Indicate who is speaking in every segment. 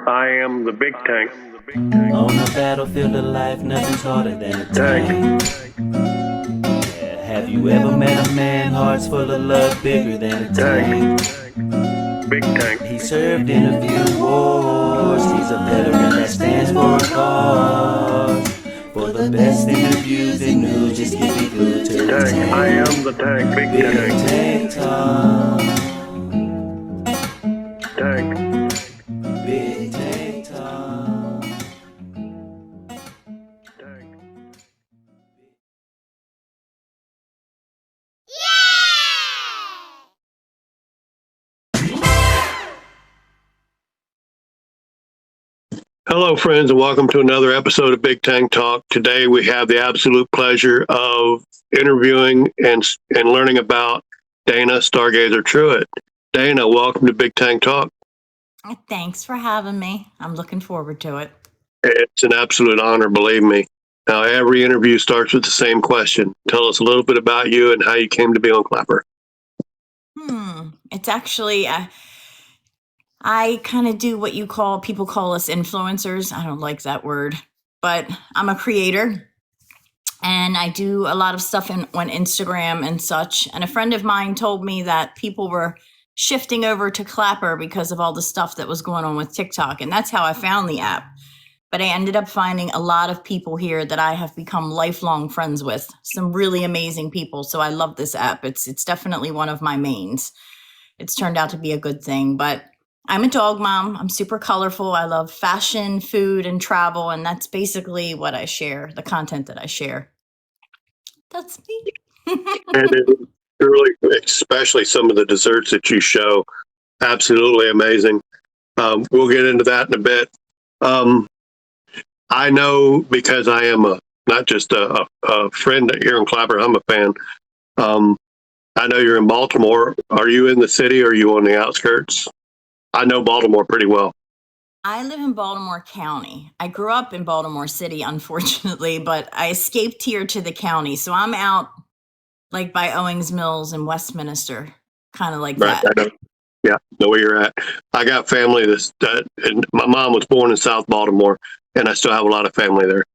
Speaker 1: I am the big tank.
Speaker 2: On the battlefield of life, nothing's harder than a tank. Yeah, have you ever met a man, hearts full of love, bigger than a tank?
Speaker 1: Big tank.
Speaker 2: He served in a few wars, he's a veteran that stands for a cause. For the best interviews and news, just give me good to the tank.
Speaker 1: I am the tank, big
Speaker 2: Big
Speaker 1: tank.
Speaker 2: Tank Talk.
Speaker 1: Tank.
Speaker 2: Big Tank Talk.
Speaker 1: Tank. Hello, friends, and welcome to another episode of Big Tank Talk. Today, we have the absolute pleasure of interviewing and learning about DanaStargazerTruitt. Dana, welcome to Big Tank Talk.
Speaker 3: Thanks for having me. I'm looking forward to it.
Speaker 1: It's an absolute honor, believe me. Now, every interview starts with the same question. Tell us a little bit about you and how you came to be on Clapper.
Speaker 3: It's actually, I kind of do what people call us influencers. I don't like that word, but I'm a creator and I do a lot of stuff on Instagram and such. And a friend of mine told me that people were shifting over to Clapper because of all the stuff that was going on with TikTok. And that's how I found the app. But I ended up finding a lot of people here that I have become lifelong friends with, some really amazing people. So I love this app. It's definitely one of my mains. It's turned out to be a good thing, but I'm a dog mom. I'm super colorful. I love fashion, food, and travel. And that's basically what I share, the content that I share. That's me.
Speaker 1: And it really, especially some of the desserts that you show, absolutely amazing. We'll get into that in a bit. I know because I am not just a friend here in Clapper, I'm a fan. I know you're in Baltimore. Are you in the city or are you on the outskirts? I know Baltimore pretty well.
Speaker 3: I live in Baltimore County. I grew up in Baltimore City, unfortunately, but I escaped here to the county. So I'm out like by Owings Mills and Westminster, kind of like
Speaker 1: Right.
Speaker 3: that.
Speaker 1: I know. Yeah, know where you're at. I got family and my mom was born in South Baltimore, and I still have a lot of family there.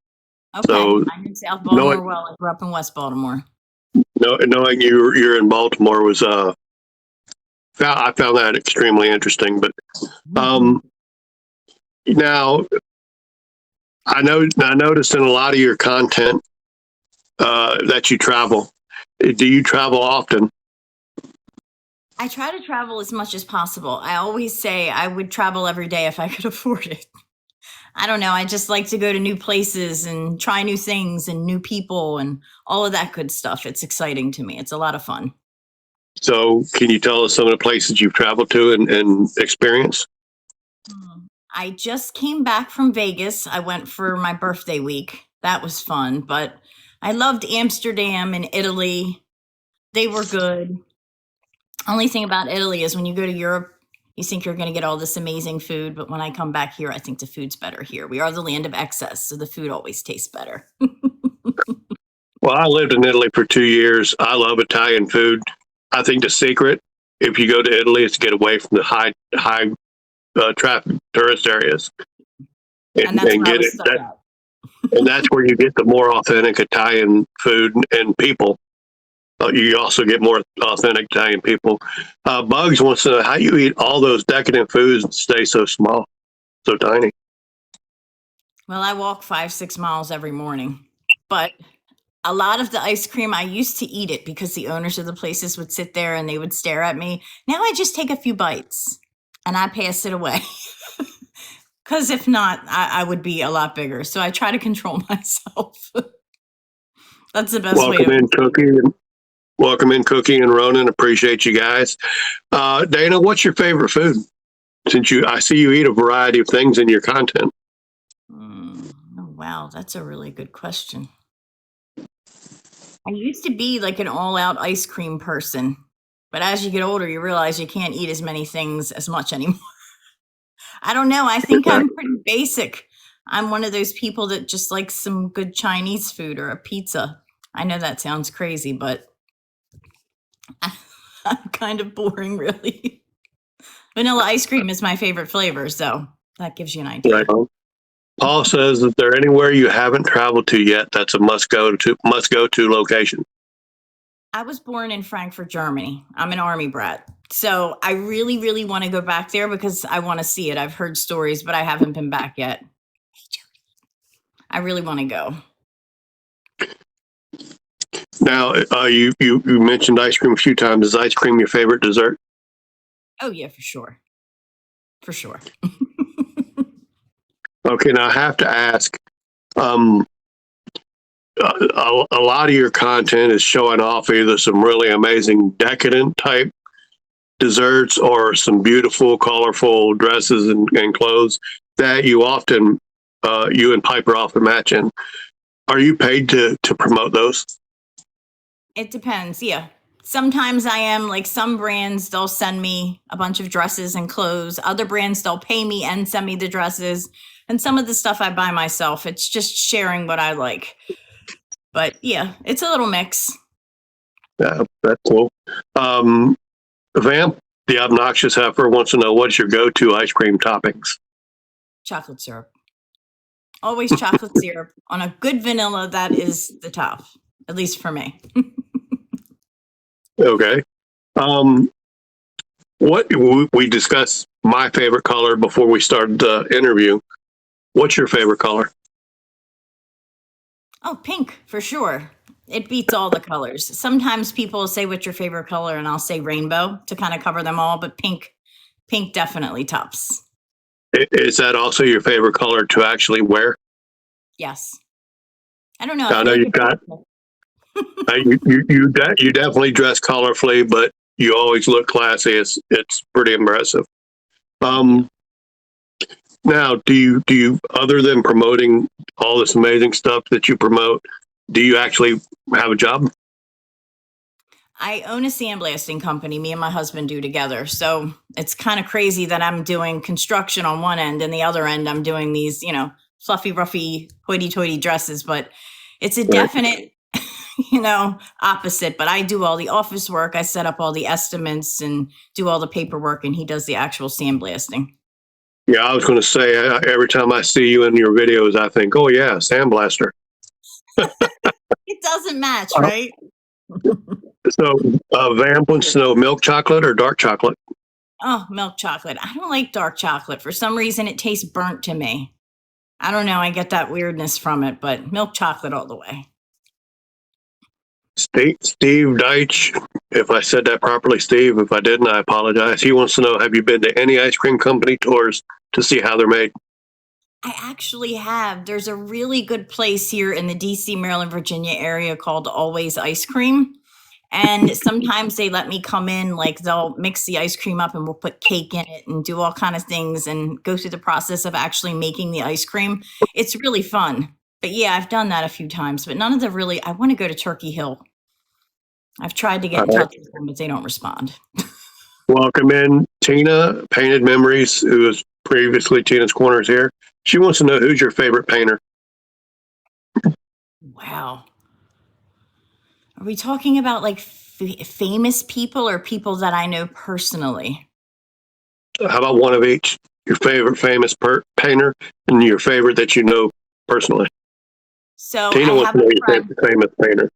Speaker 3: Okay,
Speaker 1: So,
Speaker 3: I'm in South Baltimore. Well, I grew up in West Baltimore.
Speaker 1: Knowing you're in Baltimore was I found that extremely interesting. But now I noticed in a lot of your content that you travel. Do you travel often?
Speaker 3: I try to travel as much as possible. I always say I would travel every day if I could afford it. I don't know. I just like to go to new places and try new things and new people and all of that good stuff. It's exciting to me. It's a lot of fun.
Speaker 1: So can you tell us some of the places you've traveled to and experienced?
Speaker 3: I just came back from Vegas. I went for my birthday week. That was fun, but I loved Amsterdam and Italy. They were good. Only thing about Italy is when you go to Europe, you think you're going to get all this amazing food, but when I come back here, I think the food's better here. We are the land of excess, so the food always tastes better.
Speaker 1: Well, I lived in Italy for 2 years. I love Italian food. I think the secret, if you go to Italy, is to get away from the high traffic tourist areas
Speaker 3: And that's where I was stuck at.
Speaker 1: And that's where you get the more authentic Italian food and people. You also get more authentic Italian people. Bugs wants to know how you eat all those decadent foods and stay so small, so tiny.
Speaker 3: Well, I walk 5-6 miles every morning, but a lot of the ice cream, I used to eat it because the owners of the places would sit there and they would stare at me. Now I just take a few bites and I pass it away. Because if not, I would be a lot bigger. So I try to control myself. That's the best way.
Speaker 1: Welcome in, Cookie and Ronan. Appreciate you guys. Dana, what's your favorite food? Since I see you eat a variety of things in your content.
Speaker 3: Oh, wow, that's a really good question. I used to be like an all-out ice cream person, but as you get older, you realize you can't eat as many things as much anymore. I don't know. I think I'm pretty basic. I'm one of those people that just likes some good Chinese food or a pizza. I know that sounds crazy, but I'm kind of boring, really. Vanilla ice cream is my favorite flavor, so That gives you an idea.
Speaker 1: Right on. Paul says, is there anywhere you haven't traveled to yet that's a must go to location?
Speaker 3: I was born in Frankfurt, Germany. I'm an Army brat. So I really, really want to go back there because I want to see it. I've heard stories, but I haven't been back yet. I really want to go.
Speaker 1: Now, you mentioned ice cream a few times. Is ice cream your favorite dessert?
Speaker 3: Oh, yeah, for sure. For sure.
Speaker 1: Okay, now I have to ask, a lot of your content is showing off either some really amazing decadent type desserts or some beautiful, colorful dresses and clothes that you often, you and Piper often match in. Are you paid to promote those?
Speaker 3: It depends. Yeah. Sometimes I am. Like some brands, they'll send me a bunch of dresses and clothes. Other brands, they'll pay me and send me the dresses. And some of the stuff I buy myself. It's just sharing what I like. But yeah, it's a little mix.
Speaker 1: Yeah, that's cool. Vamp, the obnoxious heifer, wants to know, what's your go-to ice cream toppings?
Speaker 3: Chocolate syrup. Always chocolate syrup. On a good vanilla, that is the top, at least for me.
Speaker 1: Okay. What we discussed my favorite color before we started the interview. What's your favorite color?
Speaker 3: Oh, pink, for sure. It beats all the colors. Sometimes people say, what's your favorite color? And I'll say rainbow to kind of cover them all, but pink definitely tops.
Speaker 1: Is that also your favorite color to actually wear?
Speaker 3: Yes. I don't know.
Speaker 1: I know you've got, you definitely dress colorfully, but you always look classy. It's pretty impressive. Now, do you, other than promoting all this amazing stuff that you promote, do you actually have a job?
Speaker 3: I own a sandblasting company. Me and my husband do together. So it's kind of crazy that I'm doing construction on one end and the other end I'm doing these, fluffy, ruffy, hoity-toity dresses. But it's a definite, opposite. But I do all the office work. I set up all the estimates and do all the paperwork, and he does the actual sandblasting.
Speaker 1: Yeah, I was going to say, every time I see you in your videos, I think, oh yeah, sandblaster.
Speaker 3: It doesn't match, right?
Speaker 1: So, Vamp wants to know, milk chocolate or dark chocolate?
Speaker 3: Oh, milk chocolate. I don't like dark chocolate. For some reason, it tastes burnt to me. I don't know. I get that weirdness from it, but milk chocolate all the way.
Speaker 1: Steve Deitch, if I said that properly, Steve, if I didn't, I apologize. He wants to know, have you been to any ice cream company tours to see how they're made?
Speaker 3: I actually have. There's a really good place here in the DC, Maryland, Virginia area called Always Ice Cream. And sometimes they let me come in, like they'll mix the ice cream up and we'll put cake in it and do all kinds of things and go through the process of actually making the ice cream. It's really fun. But yeah, I've done that a few times, but none of the really, I want to go to Turkey Hill. I've tried to get in touch with them, but they don't respond.
Speaker 1: Welcome in Tina, Painted Memories, who was previously Tina's Corners here. She wants to know, who's your favorite painter?
Speaker 3: Wow. Are we talking about like famous people or people that I know personally?
Speaker 1: How about one of each? Your favorite famous painter and your favorite that you know personally.
Speaker 3: So
Speaker 1: Tina wants to know your favorite famous painter.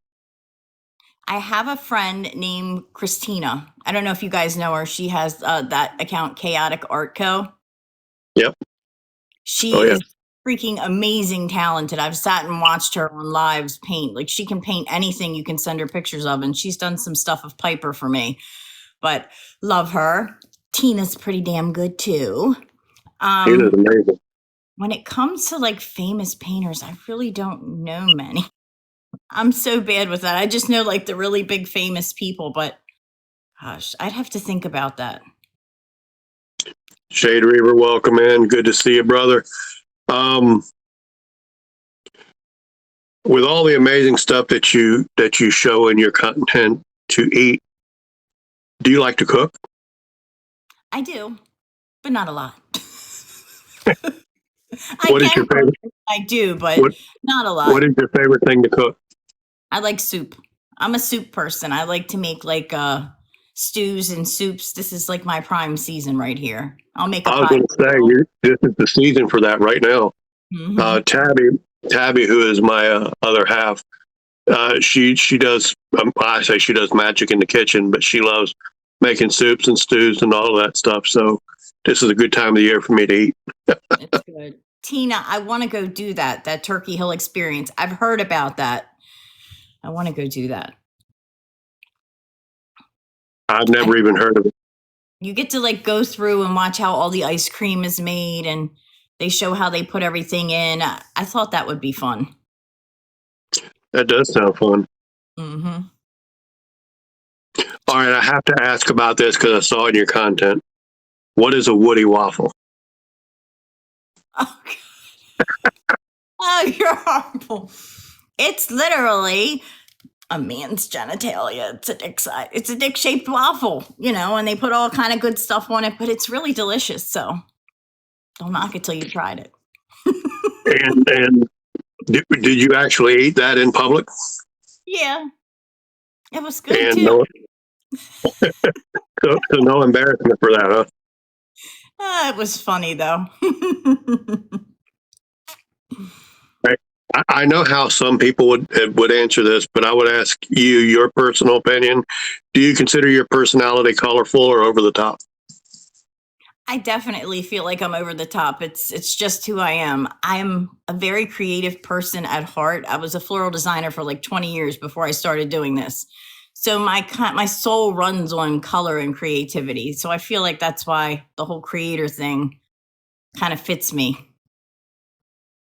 Speaker 3: I have a friend named Christina. I don't know if you guys know her. She has that account, Chaotic Art Co.
Speaker 1: Yep.
Speaker 3: She is freaking amazing talented. I've sat and watched her on lives paint. Like, she can paint anything you can send her pictures of, and she's done some stuff of Piper for me. But love her. Tina's pretty damn good too.
Speaker 1: Tina's amazing.
Speaker 3: When it comes to like famous painters, I really don't know many. I'm so bad with that. I just know like the really big famous people, but gosh, I'd have to think about that.
Speaker 1: Shade Reaver, welcome in. Good to see you, brother. With all the amazing stuff that you show in your content to eat, do you like to cook?
Speaker 3: I do, but not a lot.
Speaker 1: What is your favorite?
Speaker 3: I do, but not a lot.
Speaker 1: What is your favorite thing to cook?
Speaker 3: I like soup. I'm a soup person. I like to make like stews and soups. This is like my prime season right here. I'll make a
Speaker 1: I was
Speaker 3: pie.
Speaker 1: going to say, this is the season for that right now.
Speaker 3: Mhm.
Speaker 1: Tabby, who is my other half, she does. I say she does magic in the kitchen, but she loves making soups and stews and all of that stuff. So this is a good time of the year for me to eat.
Speaker 3: It's good. Tina, I want to go do that Turkey Hill experience. I've heard about that. I want to go do that.
Speaker 1: I've never even heard of it.
Speaker 3: You get to like go through and watch how all the ice cream is made, and they show how they put everything in. I thought that would be fun.
Speaker 1: That does sound fun.
Speaker 3: Mm-hmm.
Speaker 1: All right, I have to ask about this because I saw it in your content. What is a woody waffle?
Speaker 3: Oh, God. Oh, you're horrible. It's literally a man's genitalia. It's a dick size. It's a dick-shaped waffle, and they put all kind of good stuff on it, but it's really delicious. So don't knock it till you tried it.
Speaker 1: And did you actually eat that in public?
Speaker 3: Yeah, it was good
Speaker 1: And
Speaker 3: too.
Speaker 1: so no embarrassment for that, huh?
Speaker 3: It was funny though.
Speaker 1: I know how some people would answer this, but I would ask you your personal opinion. Do you consider your personality colorful or over the top?
Speaker 3: I definitely feel like I'm over the top. It's just who I am. I'm a very creative person at heart. I was a floral designer for like 20 years before I started doing this. So my soul runs on color and creativity. So I feel like that's why the whole creator thing kind of fits me.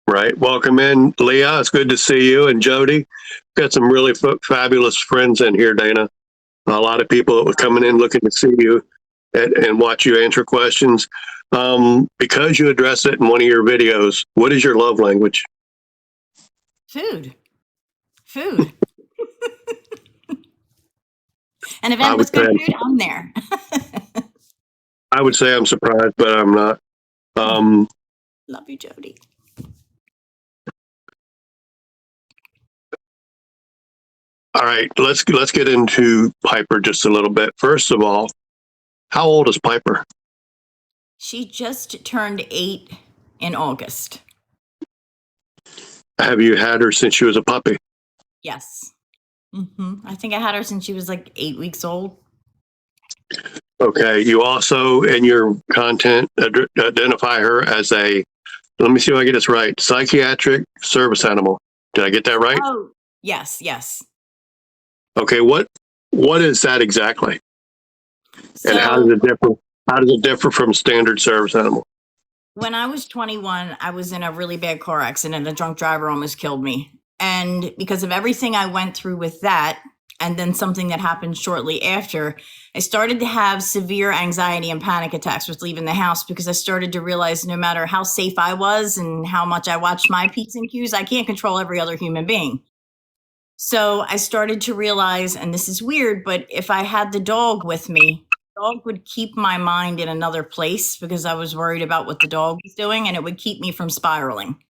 Speaker 1: Right. Welcome in, Leah. It's good to see you. And Jody, got some really fabulous friends in here, Dana. A lot of people that were coming in looking to see you and watch you answer questions. Because you address it in one of your videos, what is your love language?
Speaker 3: Food. An event with good food, I'm there.
Speaker 1: I would say I'm surprised, but I'm not.
Speaker 3: Love you, Jody.
Speaker 1: All right, let's get into Piper just a little bit. First of all, how old is Piper?
Speaker 3: She just turned 8 in August.
Speaker 1: Have you had her since she was a puppy?
Speaker 3: Yes. Mm-hmm. I think I had her since she was like 8 weeks old.
Speaker 1: Okay. You also, in your content, identify her as let me see if I get this right, psychiatric service animal. Did I get that right?
Speaker 3: Oh, yes.
Speaker 1: Okay. What is that exactly?
Speaker 3: So,
Speaker 1: and how does it differ? How does it differ from standard service animal?
Speaker 3: When I was 21, I was in a really bad car accident. A drunk driver almost killed me. And because of everything I went through with that, and then something that happened shortly after, I started to have severe anxiety and panic attacks with leaving the house because I started to realize no matter how safe I was and how much I watched my P's and Q's, I can't control every other human being. So I started to realize, and this is weird, but if I had the dog with me, the dog would keep my mind in another place because I was worried about what the dog was doing, and it would keep me from spiraling.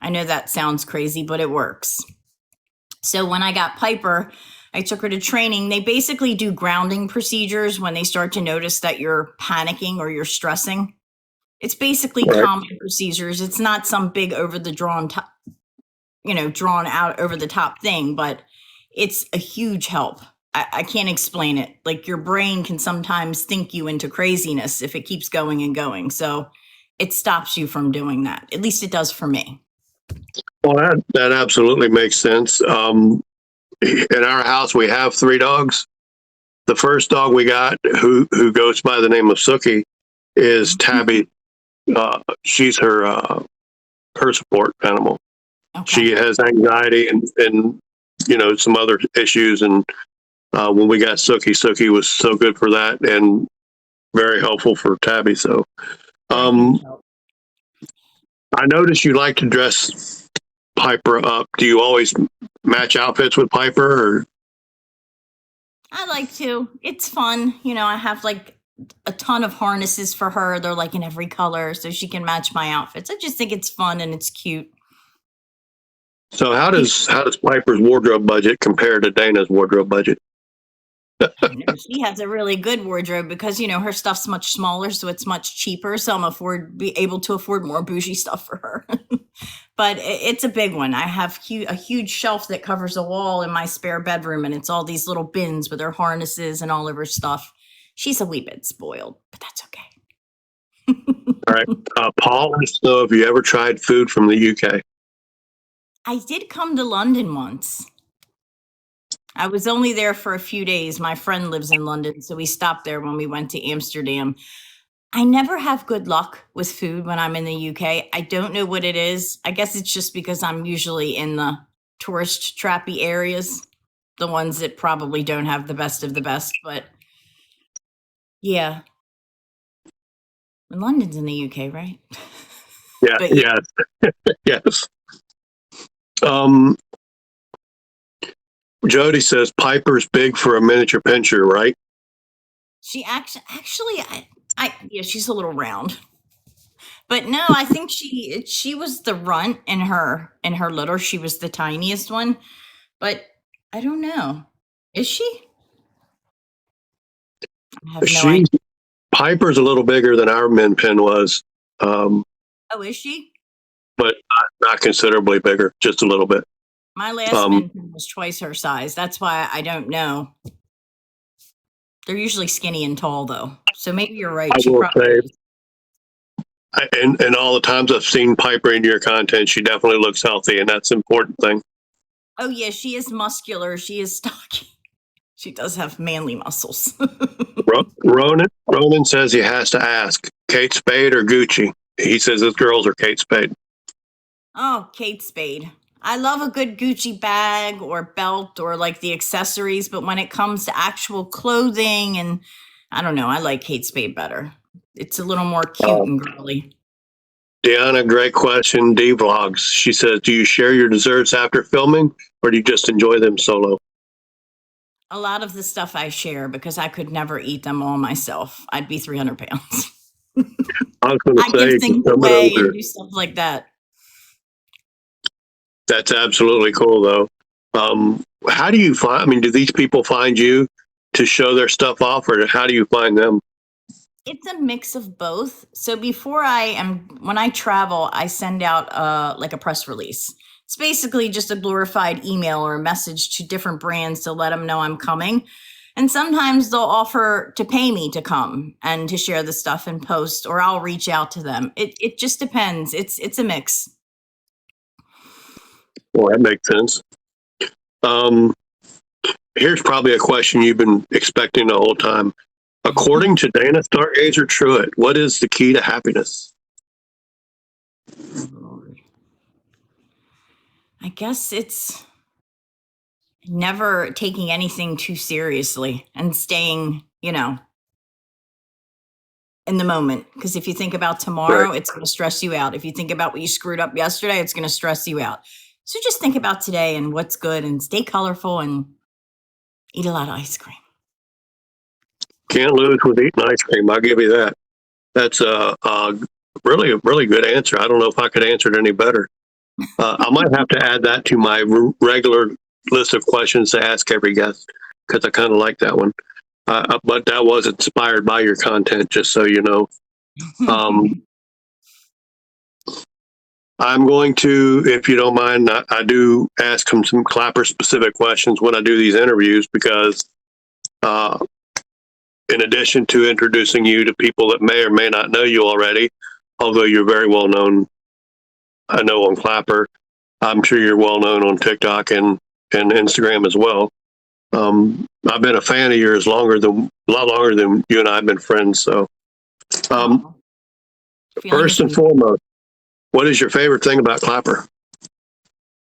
Speaker 3: I know that sounds crazy, but it works. So when I got Piper, I took her to training. They basically do grounding procedures when they start to notice that you're panicking or you're stressing. It's basically calming procedures. It's not some big drawn out over the top thing, but it's a huge help. I can't explain it. Like your brain can sometimes think you into craziness if it keeps going and going. So it stops you from doing that. At least it does for me.
Speaker 1: Well, that absolutely makes sense. In our house, we have 3 dogs. The first dog we got, who goes by the name of Sookie, is Tabby. She's her support animal. Okay. She has anxiety and some other issues. And when we got Sookie was so good for that and very helpful for Tabby. So I noticed you like to dress Piper up. Do you always match outfits with Piper? Or?
Speaker 3: I like to. It's fun. I have like a ton of harnesses for her. They're like in every color, so she can match my outfits. I just think it's fun and it's cute.
Speaker 1: So how does Piper's wardrobe budget compare to Dana's wardrobe budget?
Speaker 3: No, she has a really good wardrobe because her stuff's much smaller, so it's much cheaper. So I'm be able to afford more bougie stuff for her. But it's a big one. I have a huge shelf that covers a wall in my spare bedroom, and it's all these little bins with her harnesses and all of her stuff. She's a wee bit spoiled, but that's okay.
Speaker 1: All right. Paul wants to know if you ever tried food from the UK.
Speaker 3: I did come to London once. I was only there for a few days. My friend lives in London, so we stopped there when we went to Amsterdam. I never have good luck with food when I'm in the UK. I don't know what it is. I guess it's just because I'm usually in the tourist trappy areas, the ones that probably don't have the best of the best. But yeah, and London's in the UK, right?
Speaker 1: Yeah,
Speaker 3: But yeah,
Speaker 1: yes. Jody says Piper's big for a miniature pinscher, right?
Speaker 3: she actually, yeah, she's a little round. But no, I think she was the runt in her litter. She was the tiniest one. But I don't know. Is she? I have no idea.
Speaker 1: Piper's a little bigger than our min pin was,
Speaker 3: Oh, is she?
Speaker 1: but not considerably bigger, just a little bit.
Speaker 3: My last min pin was twice her size. That's why I don't know. They're usually skinny and tall, though. So maybe you're right.
Speaker 1: I
Speaker 3: She
Speaker 1: will
Speaker 3: probably
Speaker 1: say,
Speaker 3: is.
Speaker 1: and all the times I've seen Piper in your content, she definitely looks healthy, and that's the important thing.
Speaker 3: Oh, yeah, she is muscular. She is stocky. She does have manly muscles.
Speaker 1: Ronan says he has to ask, Kate Spade or Gucci? He says his girls are Kate Spade.
Speaker 3: Oh, Kate Spade. I love a good Gucci bag or belt or like the accessories, but when it comes to actual clothing and I don't know, I like Kate Spade better. It's a little more cute and girly.
Speaker 1: Deanna, great question. D Vlogs. She says, do you share your desserts after filming or do you just enjoy them solo?
Speaker 3: A lot of the stuff I share because I could never eat them all myself. I'd be 300 pounds.
Speaker 1: I was going to say,
Speaker 3: give things away and do stuff like that.
Speaker 1: That's absolutely cool, though. How do you find? I mean, do these people find you to show their stuff off, or how do you find them?
Speaker 3: It's a mix of both. So when I travel, I send out like a press release. It's basically just a glorified email or a message to different brands to let them know I'm coming. And sometimes they'll offer to pay me to come and to share the stuff and post, or I'll reach out to them. It just depends. It's a mix.
Speaker 1: Well, that makes sense. Here's probably a question you've been expecting the whole time. According to DanaStargazerTruitt, what is the key to happiness?
Speaker 3: I guess it's never taking anything too seriously and staying, in the moment. Because if you think about tomorrow, It's going to stress you out. If you think about what you screwed up yesterday, it's going to stress you out. So just think about today and what's good and stay colorful and eat a lot of ice cream.
Speaker 1: Can't lose with eating ice cream. I'll give you that. That's a really, really good answer. I don't know if I could answer it any better. I might have to add that to my regular list of questions to ask every guest because I kind of like that one. But that was inspired by your content, just so you know. I'm going to, if you don't mind, I do ask him some Clapper specific questions when I do these interviews because in addition to introducing you to people that may or may not know you already, although you're very well known, I know on Clapper, I'm sure you're well known on TikTok and Instagram as well. I've been a fan of yours a lot longer than you and I have been friends. So first and foremost, what is your favorite thing about Clapper?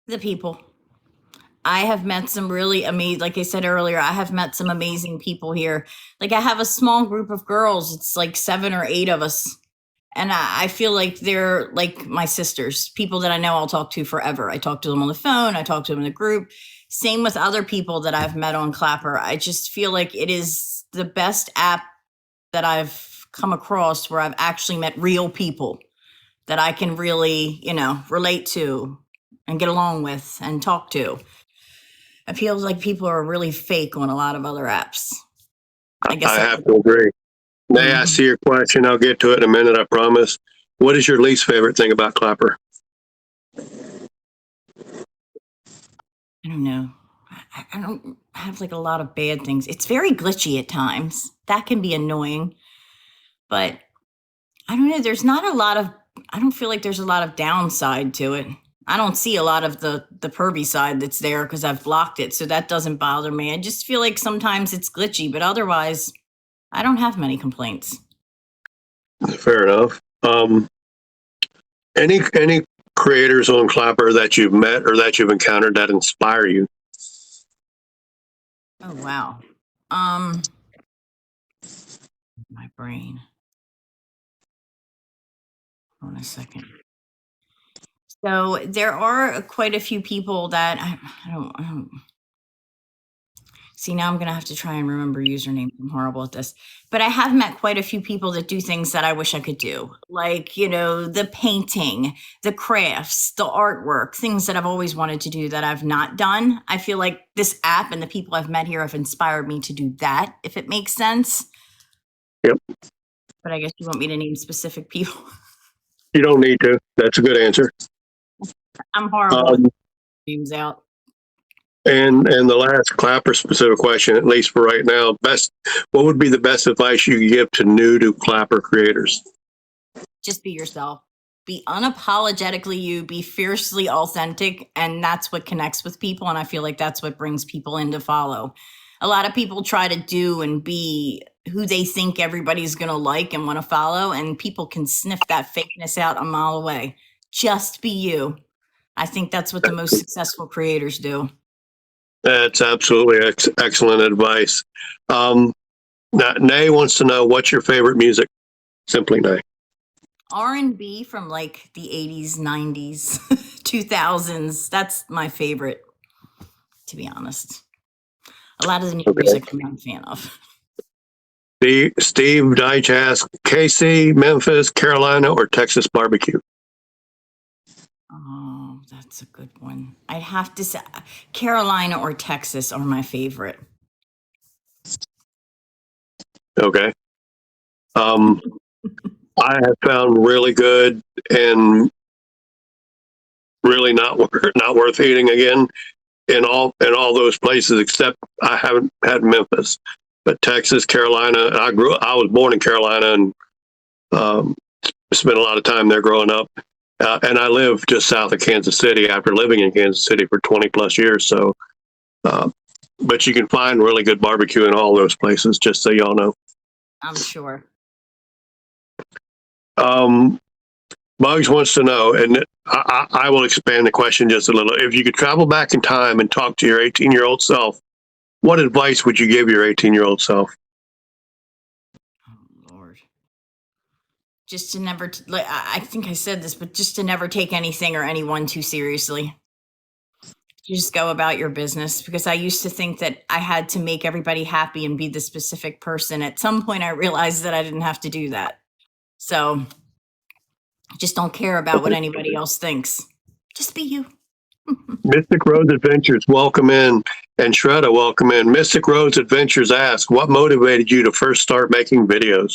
Speaker 3: The people. I have met some really amazing, like I said earlier, I have met some amazing people here. Like I have a small group of girls. It's like 7 or 8 of us. And I feel like they're like my sisters, people that I know I'll talk to forever. I talk to them on the phone. I talk to them in the group. Same with other people that I've met on Clapper. I just feel like it is the best app that I've come across where I've actually met real people that I can really, relate to and get along with and talk to. It feels like people are really fake on a lot of other apps. I guess
Speaker 1: I have to agree. Nay, I see your question. I'll get to it in a minute, I promise. What is your least favorite thing about Clapper?
Speaker 3: I don't know. I don't have like a lot of bad things. It's very glitchy at times. That can be annoying. But I don't know. I don't feel like there's a lot of downside to it. I don't see a lot of the pervy side that's there because I've blocked it. So that doesn't bother me. I just feel like sometimes it's glitchy, but otherwise, I don't have many complaints.
Speaker 1: Fair enough. Any creators on Clapper that you've met or that you've encountered that inspire you?
Speaker 3: Oh, wow. My brain. Hold on a second. So there are quite a few people that I don't see. Now I'm going to have to try and remember usernames. I'm horrible at this, but I have met quite a few people that do things that I wish I could do. Like, the painting, the crafts, the artwork, things that I've always wanted to do that I've not done. I feel like this app and the people I've met here have inspired me to do that, if it makes sense.
Speaker 1: Yep.
Speaker 3: But I guess you want me to name specific people.
Speaker 1: You don't need to. That's a good answer.
Speaker 3: I'm horrible at names out.
Speaker 1: And the last Clapper specific question, at least for right now, what would be the best advice you give to new to Clapper creators?
Speaker 3: Just be yourself. Be unapologetically you. Be fiercely authentic, and that's what connects with people. And I feel like that's what brings people in to follow. A lot of people try to do and be who they think everybody's going to like and want to follow, and people can sniff that fakeness out a mile away. Just be you. I think that's what the most successful creators do.
Speaker 1: That's absolutely excellent advice. Nay wants to know, what's your favorite music? Simply Nay.
Speaker 3: R&B from like the 80s, 90s, 2000s. That's my favorite, to be honest. A lot of the new music I'm not a fan of.
Speaker 1: Steve Deitch asks, KC, Memphis, Carolina, or Texas barbecue?
Speaker 3: Oh, that's a good one. I'd have to say Carolina or Texas are my favorite.
Speaker 1: Okay. I have found really good and really not worth eating again in all those places, except I haven't had Memphis, but Texas, Carolina. I was born in Carolina and spent a lot of time there growing up. And I live just south of Kansas City after living in Kansas City for 20 plus years. So, but you can find really good barbecue in all those places, just so y'all know.
Speaker 3: I'm sure.
Speaker 1: Bugs wants to know, and I will expand the question just a little. If you could travel back in time and talk to your 18-year-old self, what advice would you give your 18-year-old self?
Speaker 3: Oh, Lord. Just to never, I think I said this, but just to never take anything or anyone too seriously. You just go about your business, because I used to think that I had to make everybody happy and be the specific person. At some point, I realized that I didn't have to do that. So just don't care about what anybody else thinks. Just be you.
Speaker 1: Mystic Rose Adventures, welcome in. And Shredda, welcome in. Mystic Rose Adventures asks, what motivated you to first start making videos?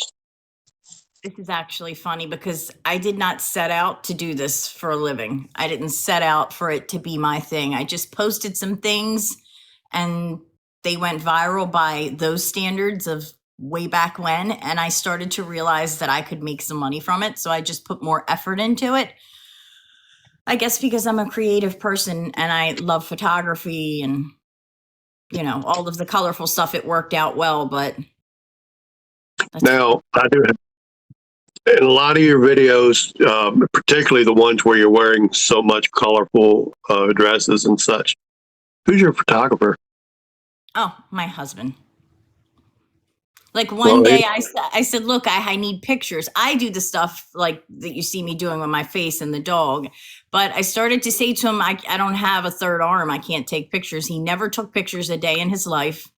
Speaker 3: This is actually funny because I did not set out to do this for a living. I didn't set out for it to be my thing. I just posted some things and they went viral by those standards of way back when. And I started to realize that I could make some money from it. So I just put more effort into it. I guess because I'm a creative person and I love photography and, all of the colorful stuff, it worked out well. But
Speaker 1: now, I do have, in a lot of your videos, particularly the ones where you're wearing so much colorful dresses and such, who's your photographer?
Speaker 3: Oh, my husband. Like one day I said, look, I need pictures. I do the stuff like that you see me doing with my face and the dog. But I started to say to him, I don't have a third arm. I can't take pictures. He never took pictures a day in his life.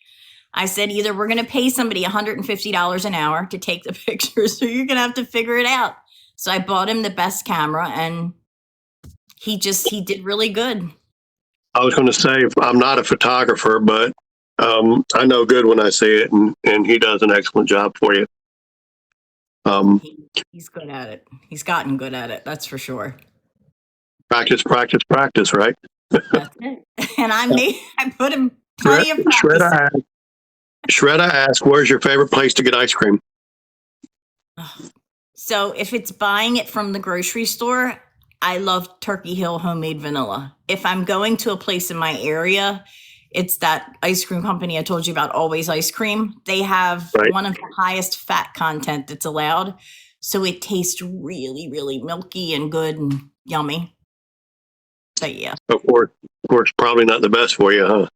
Speaker 3: I said, either we're going to pay somebody $150 an hour to take the pictures, or you're going to have to figure it out. So I bought him the best camera and he did really good.
Speaker 1: I was going to say I'm not a photographer, but I know good when I see it, and he does an excellent job for you.
Speaker 3: He's good at it. He's gotten good at it. That's for sure.
Speaker 1: Practice, practice, practice, right?
Speaker 3: That's it. And I put him plenty of practice.
Speaker 1: Shredda asked, where's your favorite place to get ice cream?
Speaker 3: So if it's buying it from the grocery store, I love Turkey Hill homemade vanilla. If I'm going to a place in my area, it's that ice cream company I told you about, Always Ice Cream. They have one of the highest fat content that's allowed. So it tastes really, really milky and good and yummy. But yeah.
Speaker 1: Of course, probably not the best for you, huh?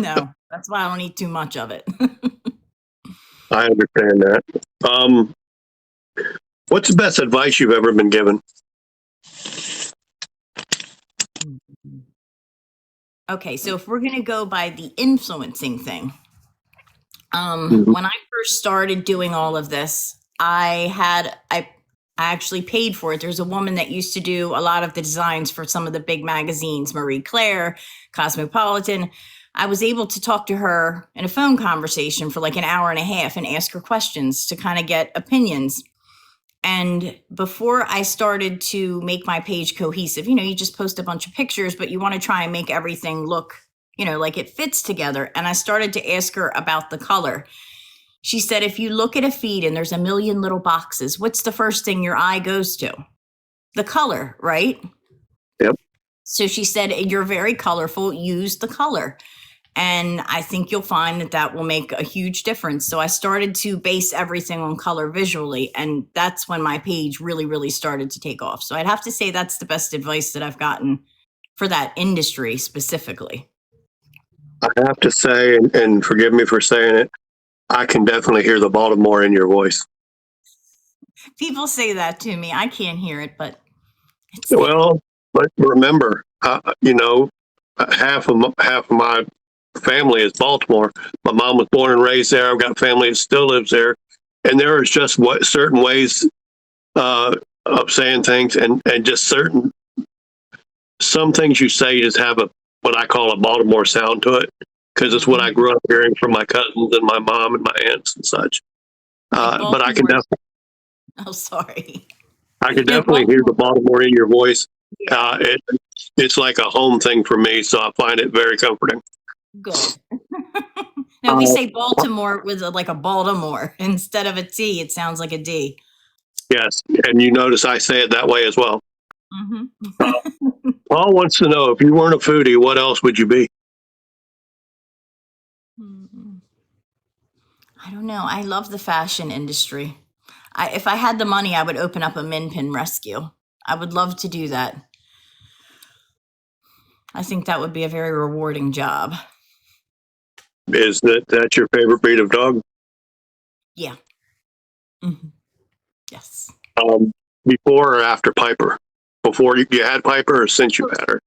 Speaker 3: No, that's why I don't eat too much of it.
Speaker 1: I understand that. What's the best advice you've ever been given?
Speaker 3: Okay, so if we're going to go by the influencing thing,
Speaker 1: Mm-hmm.
Speaker 3: when I first started doing all of this, I actually paid for it. There's a woman that used to do a lot of the designs for some of the big magazines, Marie Claire, Cosmopolitan. I was able to talk to her in a phone conversation for like an hour and a half and ask her questions to kind of get opinions. And before I started to make my page cohesive, you just post a bunch of pictures, but you want to try and make everything look, like it fits together. And I started to ask her about the color. She said, if you look at a feed and there's a million little boxes, what's the first thing your eye goes to? The color, right?
Speaker 1: Yep.
Speaker 3: So she said, you're very colorful, use the color. And I think you'll find that will make a huge difference. So I started to base everything on color visually. And that's when my page really, really started to take off. So I'd have to say that's the best advice that I've gotten for that industry specifically.
Speaker 1: I have to say, and forgive me for saying it, I can definitely hear the Baltimore in your voice.
Speaker 3: People say that to me. I can't hear it, but it's
Speaker 1: well, but remember, half of my family is Baltimore. My mom was born and raised there. I've got family that still lives there, and there is just certain ways of saying things, and just some things you say just have what I call a Baltimore sound to it, because it's what I grew up hearing from my cousins and my mom and my aunts and such. But I can definitely.
Speaker 3: Oh, sorry.
Speaker 1: I can definitely hear the Baltimore in your voice. It's like a home thing for me, so I find it very comforting.
Speaker 3: Good. Now, we say Baltimore with like a Baltimore instead of a T. It sounds like a D.
Speaker 1: Yes, and you notice I say it that way as well.
Speaker 3: Mm-hmm.
Speaker 1: Paul wants to know, if you weren't a foodie, what else would you be?
Speaker 3: I don't know. I love the fashion industry. If I had the money, I would open up a min pin rescue. I would love to do that. I think that would be a very rewarding job.
Speaker 1: Is that your favorite breed of dog?
Speaker 3: Yeah. Mm-hmm. Yes.
Speaker 1: Before or after Piper? Before you had Piper, or since you had her?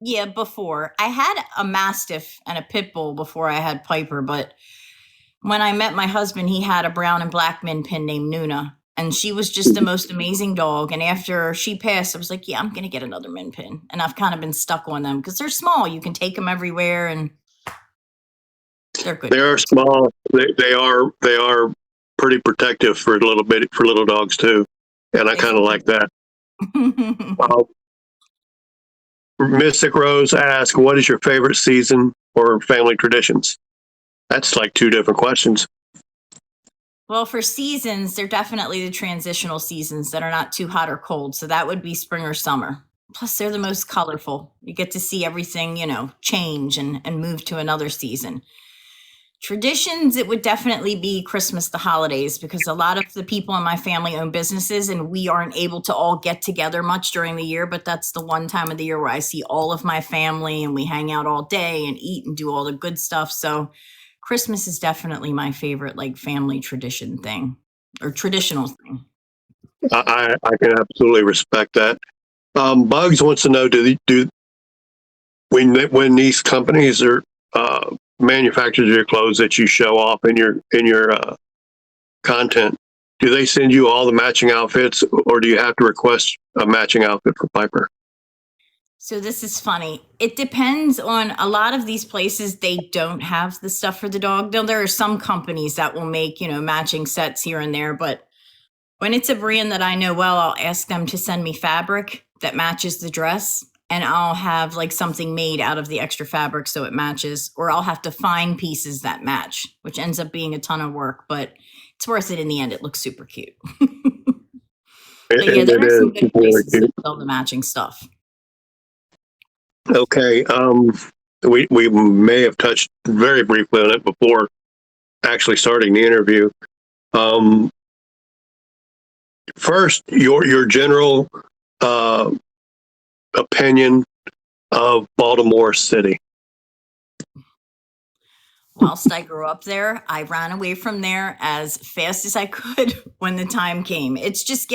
Speaker 3: Yeah, before. I had a Mastiff and a Pit Bull before I had Piper, but when I met my husband, he had a brown and black min pin named Nuna, and she was just the most amazing dog. And after she passed, I was like, yeah, I'm going to get another min pin. And I've kind of been stuck on them because they're small. You can take them everywhere, and they're good.
Speaker 1: They are small. They are pretty protective for little dogs too, and I kind of like that. Mystic Rose asked, what is your favorite season or family traditions? That's like two different questions.
Speaker 3: Well, for seasons, they're definitely the transitional seasons that are not too hot or cold. So that would be spring or summer. Plus, they're the most colorful. You get to see everything, change and move to another season. Traditions, it would definitely be Christmas, the holidays, because a lot of the people in my family own businesses and we aren't able to all get together much during the year, but that's the one time of the year where I see all of my family and we hang out all day and eat and do all the good stuff. So Christmas is definitely my favorite, like, family tradition thing or traditional thing.
Speaker 1: I can absolutely respect that. Bugs wants to know, when these companies are manufacturers of your clothes that you show off in your content, do they send you all the matching outfits, or do you have to request a matching outfit for Piper?
Speaker 3: So this is funny. It depends on a lot of these places. They don't have the stuff for the dog. Now, there are some companies that will make, matching sets here and there. But when it's a brand that I know well, I'll ask them to send me fabric that matches the dress. And I'll have like something made out of the extra fabric so it matches. Or I'll have to find pieces that match, which ends up being a ton of work. But it's worth it in the end. It looks super cute. But yeah, there are some good places that sell the matching stuff.
Speaker 1: Okay. We may have touched very briefly on it before actually starting the interview. First, your general opinion of Baltimore City.
Speaker 3: Whilst I grew up there, I ran away from there as fast as I could when the time came. It's just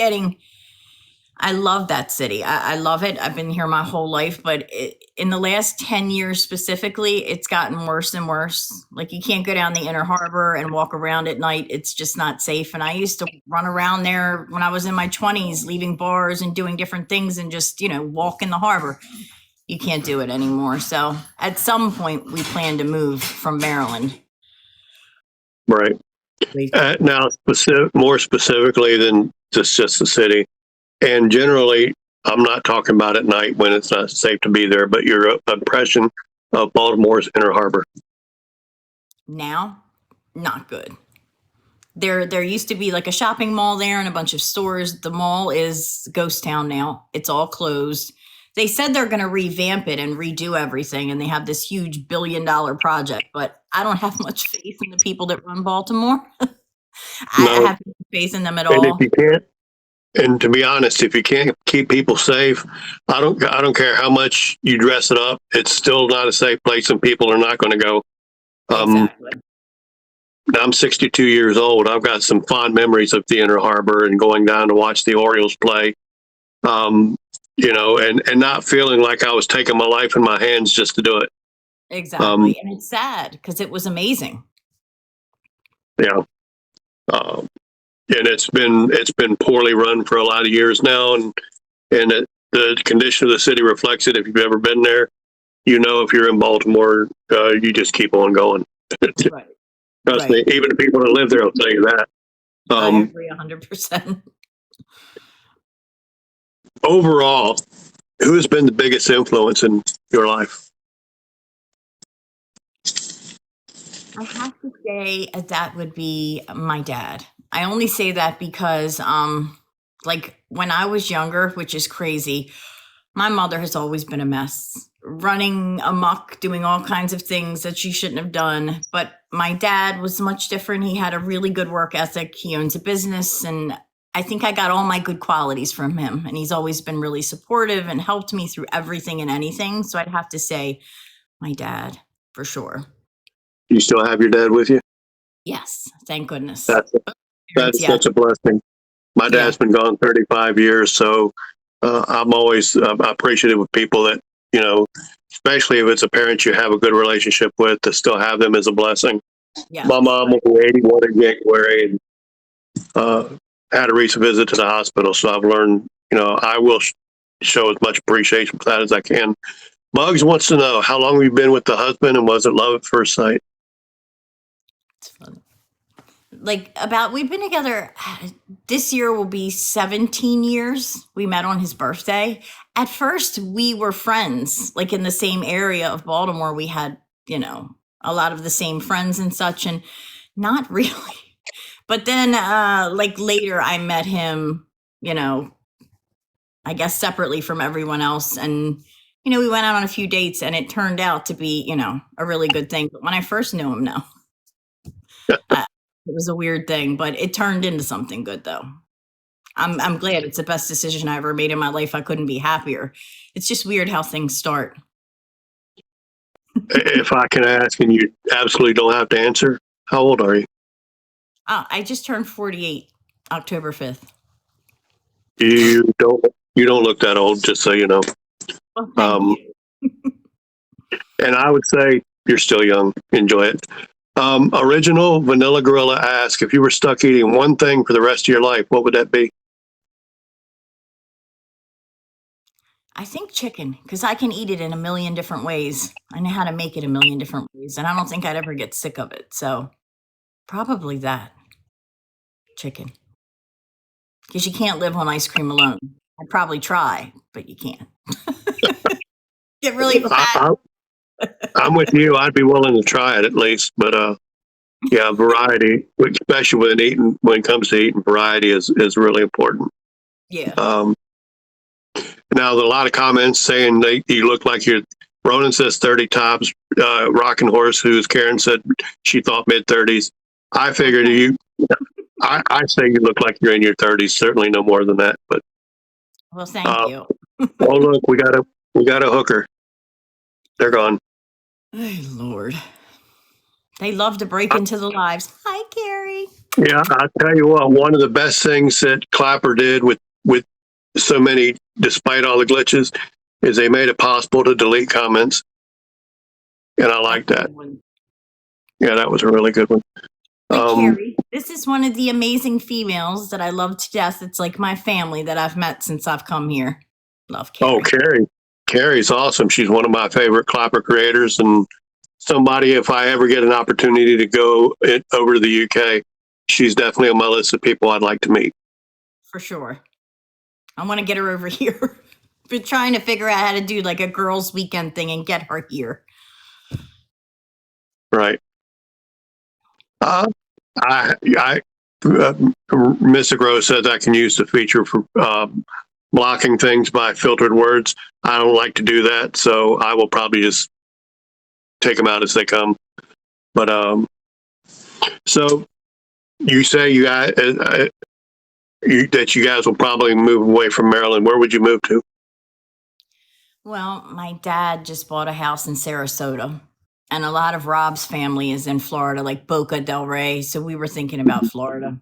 Speaker 3: I love that city. I love it. I've been here my whole life, but in the last 10 years specifically, it's gotten worse and worse. Like you can't go down the inner harbor and walk around at night. It's just not safe. And I used to run around there when I was in my 20s, leaving bars and doing different things and just, walk in the harbor. You can't do it anymore. So at some point we plan to move from Maryland.
Speaker 1: Right. Now, more specifically than just the city. And generally, I'm not talking about at night when it's not safe to be there, but your impression of Baltimore's inner harbor.
Speaker 3: Now, not good. There used to be like a shopping mall there and a bunch of stores. The mall is ghost town now. It's all closed. They said they're going to revamp it and redo everything, and they have this huge $1 billion project, but I don't have much faith in the people that run Baltimore. I have no faith in them at all.
Speaker 1: If you can't, and to be honest, if you can't keep people safe, I don't care how much you dress it up. It's still not a safe place, and people are not going to go.
Speaker 3: Exactly.
Speaker 1: I'm 62 years old. I've got some fond memories of the Inner Harbor and going down to watch the Orioles play. And not feeling like I was taking my life in my hands just to do it.
Speaker 3: Exactly, and it's sad because it was amazing.
Speaker 1: Yeah. And it's been poorly run for a lot of years now, and the condition of the city reflects it. If you've ever been there, if you're in Baltimore, you just keep on going.
Speaker 3: Right.
Speaker 1: Trust me, even the people that live there will tell you that.
Speaker 3: I agree 100%.
Speaker 1: Overall, who has been the biggest influence in your life?
Speaker 3: I have to say that would be my dad. I only say that because, like when I was younger, which is crazy, my mother has always been a mess, running amok, doing all kinds of things that she shouldn't have done. But my dad was much different. He had a really good work ethic. He owns a business, and I think I got all my good qualities from him. And he's always been really supportive and helped me through everything and anything. So I'd have to say my dad for sure.
Speaker 1: You still have your dad with you?
Speaker 3: Yes, thank goodness.
Speaker 1: That's such a blessing. My dad's been gone 35 years, so I'm always appreciative of people that, especially if it's a parent you have a good relationship with, to still have them as a blessing. Yeah. My mom will be 81 in January and had a recent visit to the hospital, so I've learned, I will show as much appreciation for that as I can. Muggs wants to know, how long have you been with the husband, and was it love at first sight?
Speaker 3: It's fun. We've been together, this year will be 17 years. We met on his birthday. At first, we were friends, like in the same area of Baltimore. We had, a lot of the same friends and such, and not really. But then, later I met him, I guess separately from everyone else. And, we went out on a few dates, and it turned out to be, a really good thing. But when I first knew him, no. It was a weird thing, but it turned into something good, though. I'm glad. It's the best decision I ever made in my life. I couldn't be happier. It's just weird how things start.
Speaker 1: If I can ask, and you absolutely don't have to answer, how old are you?
Speaker 3: I just turned 48, October 5th.
Speaker 1: You don't look that old, just so you know.
Speaker 3: Well, thank you.
Speaker 1: And I would say you're still young. Enjoy it. Original Vanilla Gorilla asks, if you were stuck eating one thing for the rest of your life, what would that be?
Speaker 3: I think chicken, because I can eat it in a million different ways. I know how to make it a million different ways, and I don't think I'd ever get sick of it. So probably that chicken, because you can't live on ice cream alone. I'd probably try, but you can't. Get really fat.
Speaker 1: I'm with you. I'd be willing to try it at least, but yeah, variety, especially when it comes to eating, variety is really important.
Speaker 3: Yeah.
Speaker 1: Now, there are a lot of comments saying that you look like you're. Ronan says 30 tops. Rockin' Horse, who's Karen, said she thought mid-30s. I figured you. I say you look like you're in your 30s. Certainly no more than that. But
Speaker 3: well, thank you.
Speaker 1: Oh, look, we got a hooker. They're gone.
Speaker 3: Oh, Lord. They love to break into the lives. Hi, Carrie.
Speaker 1: Yeah, I'll tell you what, one of the best things that Clapper did with so many, despite all the glitches, is they made it possible to delete comments. And I like that. Yeah, that was a really good one.
Speaker 3: Carrie, this is one of the amazing females that I love to death. It's like my family that I've met since I've come here. Love Carrie.
Speaker 1: Oh, Carrie. Carrie's awesome. She's one of my favorite Clapper creators, and somebody, if I ever get an opportunity to go over to the UK, she's definitely on my list of people I'd like to meet.
Speaker 3: For sure. I want to get her over here. Been trying to figure out how to do like a girls' weekend thing and get her here.
Speaker 1: Right. Mystic Rose says I can use the feature for blocking things by filtered words. I don't like to do that, so I will probably just take them out as they come. But so you say that you guys will probably move away from Maryland. Where would you move to?
Speaker 3: Well, my dad just bought a house in Sarasota, and a lot of Rob's family is in Florida, like Boca del Rey. So we were thinking about Florida.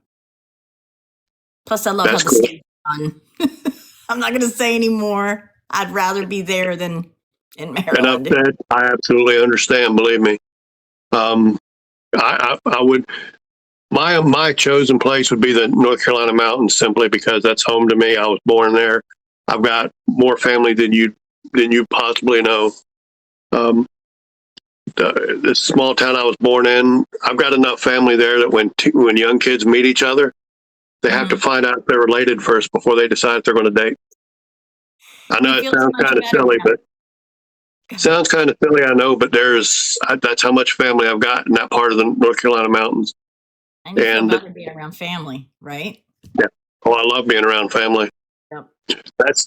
Speaker 3: Plus, I love how the state's fun. I'm not going to say anymore. I'd rather be there than in Maryland.
Speaker 1: And I absolutely understand. Believe me. I would. My chosen place would be the North Carolina mountains, simply because that's home to me. I was born there. I've got more family than you possibly know. This small town I was born in, I've got enough family there that when young kids meet each other, they have to find out if they're related first before they decide if they're going to date. I know it sounds kind of silly, but sounds kind of silly, I know, but that's how much family I've got in that part of the North Carolina mountains.
Speaker 3: And you feel better being around family, right?
Speaker 1: Yeah. Oh, I love being around family.
Speaker 3: Yep.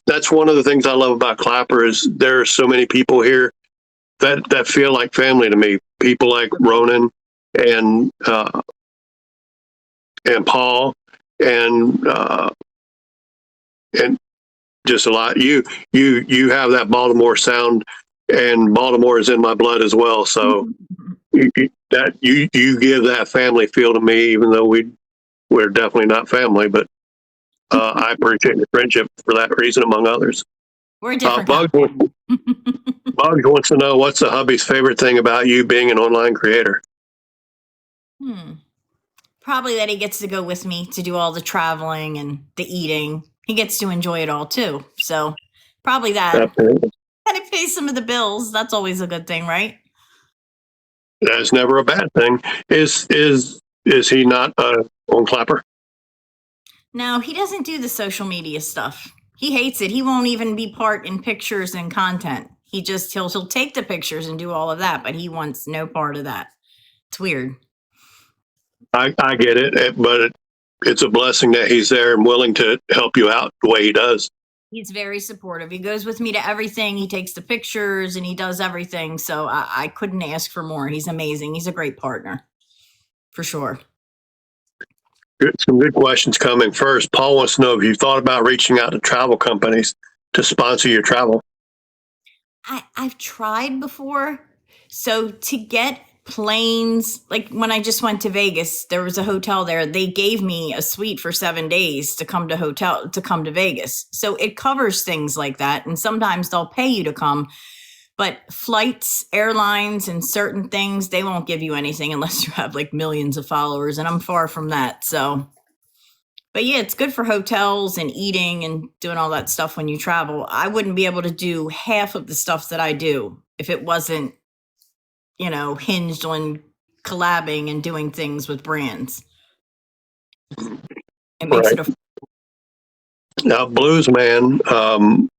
Speaker 1: That's one of the things I love about Clapper is there are so many people here that feel like family to me. People like Ronan and Paul and just a lot. You have that Baltimore sound, and Baltimore is in my blood as well. So you give that family feel to me, even though we're definitely not family, but I appreciate the friendship for that reason, among others.
Speaker 3: We're different.
Speaker 1: Bugs wants to know, what's the hubby's favorite thing about you being an online creator?
Speaker 3: Probably that he gets to go with me to do all the traveling and the eating. He gets to enjoy it all too. So probably that.
Speaker 1: Absolutely.
Speaker 3: And it pays some of the bills. That's always a good thing, right?
Speaker 1: That's never a bad thing. Is he not on Clapper?
Speaker 3: No, he doesn't do the social media stuff. He hates it. He won't even be part in pictures and content. He'll take the pictures and do all of that, but he wants no part of that. It's weird.
Speaker 1: I get it, but it's a blessing that he's there and willing to help you out the way he does.
Speaker 3: He's very supportive. He goes with me to everything. He takes the pictures and he does everything. So I couldn't ask for more. He's amazing. He's a great partner, for sure.
Speaker 1: Some good questions coming. First, Paul wants to know if you've thought about reaching out to travel companies to sponsor your travel.
Speaker 3: I've tried before. So to get planes, like when I just went to Vegas, there was a hotel there. They gave me a suite for 7 days to come to Vegas. So it covers things like that. And sometimes they'll pay you to come. But flights, airlines, and certain things, they won't give you anything unless you have like millions of followers. And I'm far from that. So, But yeah, it's good for hotels and eating and doing all that stuff when you travel. I wouldn't be able to do half of the stuff that I do if it wasn't, hinged on collabing and doing things with brands. It makes
Speaker 1: Right.
Speaker 3: it
Speaker 1: Now, Blues Man, an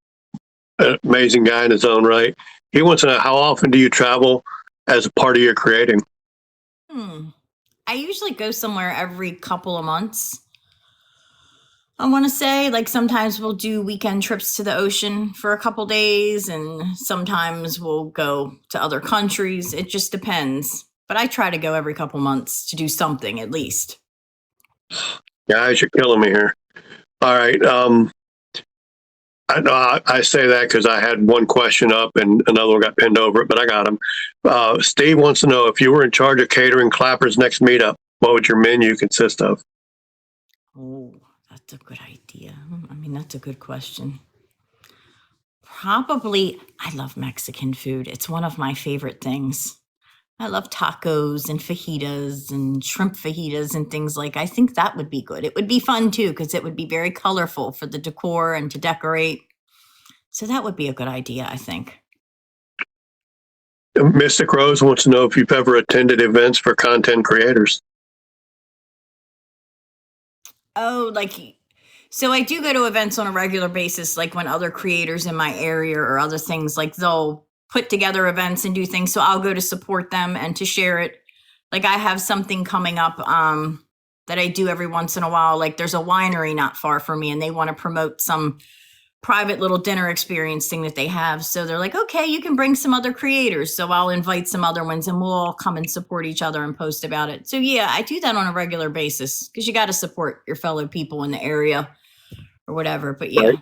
Speaker 1: amazing guy in his own right. He wants to know, how often do you travel as a part of your creating?
Speaker 3: I usually go somewhere every couple of months. I want to say, like, sometimes we'll do weekend trips to the ocean for a couple days, and sometimes we'll go to other countries. It just depends. But I try to go every couple months to do something at least.
Speaker 1: Guys, you're killing me here. All right. I say that because I had one question up and another one got pinned over it, but I got them. Steve wants to know, if you were in charge of catering Clapper's next meetup, what would your menu consist of?
Speaker 3: Oh, that's a good idea. I mean, that's a good question. Probably, I love Mexican food. It's one of my favorite things. I love tacos and fajitas and shrimp fajitas and things like. I think that would be good. It would be fun too because it would be very colorful for the decor and to decorate. So that would be a good idea, I think.
Speaker 1: Mystic Rose wants to know if you've ever attended events for content creators.
Speaker 3: Oh, so I do go to events on a regular basis, like when other creators in my area or other things, like they'll put together events and do things. So I'll go to support them and to share it. Like I have something coming up that I do every once in a while. Like there's a winery not far from me and they want to promote some private little dinner experience thing that they have. So they're like, okay, you can bring some other creators. So I'll invite some other ones and we'll all come and support each other and post about it. So yeah, I do that on a regular basis because you got to support your fellow people in the area or whatever. But yeah.
Speaker 1: Right.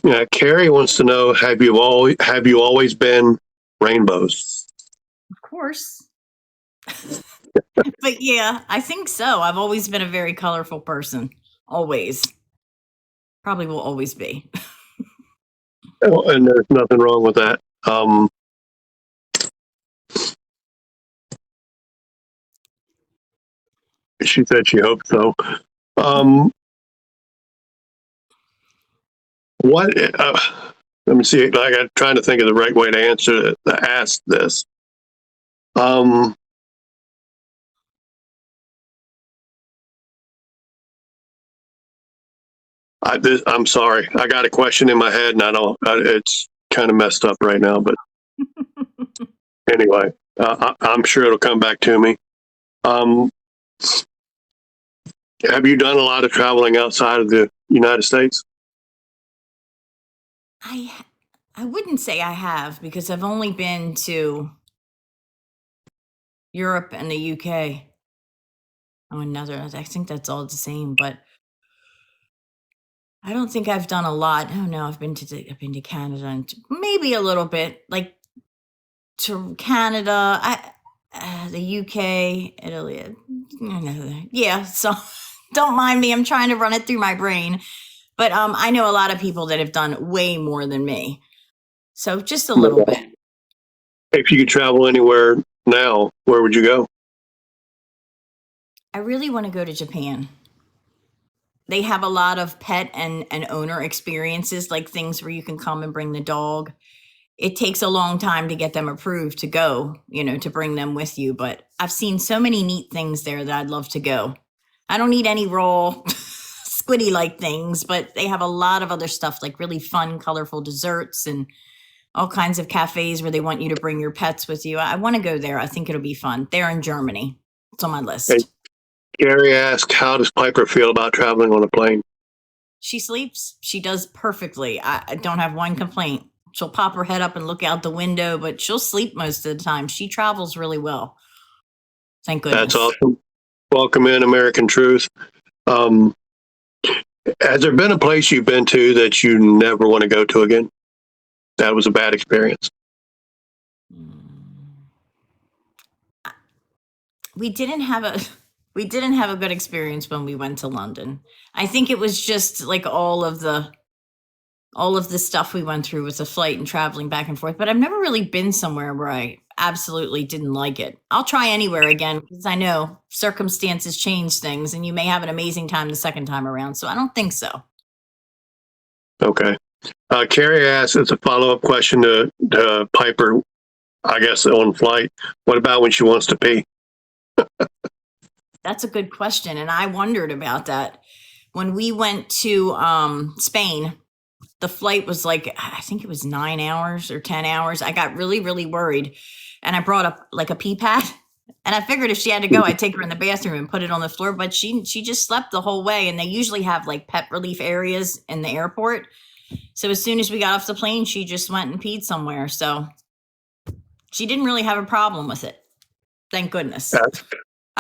Speaker 1: Yeah, Carrie wants to know, have you always been rainbows?
Speaker 3: Of course. But yeah, I think so. I've always been a very colorful person. Always. Probably will always be.
Speaker 1: And there's nothing wrong with that. She said she hoped so. What? Let me see. I'm trying to think of the right way to ask this. I'm sorry. I got a question in my head, and it's kind of messed up right now. But anyway, I'm sure it'll come back to me. Have you done a lot of traveling outside of the United States?
Speaker 3: I wouldn't say I have because I've only been to Europe and the UK. Oh, I think that's all the same, but I don't think I've done a lot. Oh no, I've been to Canada and maybe a little bit, like to Canada, the UK, Italy. Yeah, so don't mind me. I'm trying to run it through my brain, but I know a lot of people that have done way more than me. So just a little bit.
Speaker 1: If you could travel anywhere now, where would you go?
Speaker 3: I really want to go to Japan. They have a lot of pet and owner experiences, like things where you can come and bring the dog. It takes a long time to get them approved to go, to bring them with you. But I've seen so many neat things there that I'd love to go. I don't need any raw squiddy-like things, but they have a lot of other stuff, like really fun, colorful desserts and all kinds of cafes where they want you to bring your pets with you. I want to go there. I think it'll be fun. They're in Germany. It's on my list.
Speaker 1: Hey, Gary asked, how does Piper feel about traveling on a plane?
Speaker 3: She sleeps. She does perfectly. I don't have one complaint. She'll pop her head up and look out the window, but she'll sleep most of the time. She travels really well. Thank goodness.
Speaker 1: That's awesome. Welcome in, American Truth. Has there been a place you've been to that you never want to go to again? That was a bad experience.
Speaker 3: We didn't have a good experience when we went to London. I think it was just like all of the stuff we went through with the flight and traveling back and forth. But I've never really been somewhere where I absolutely didn't like it. I'll try anywhere again because I know circumstances change things and you may have an amazing time the second time around. So I don't think so.
Speaker 1: Okay. Carrie asks, as a follow-up question to Piper, I guess on flight, what about when she wants to pee?
Speaker 3: That's a good question. And I wondered about that. When we went to Spain, the flight was like, I think it was 9 hours or 10 hours. I got really, really worried. And I brought up like a pee pad. And I figured if she had to go, I'd take her in the bathroom and put it on the floor. But she just slept the whole way. And they usually have like pet relief areas in the airport. So as soon as we got off the plane, she just went and peed somewhere. So she didn't really have a problem with it. Thank goodness. I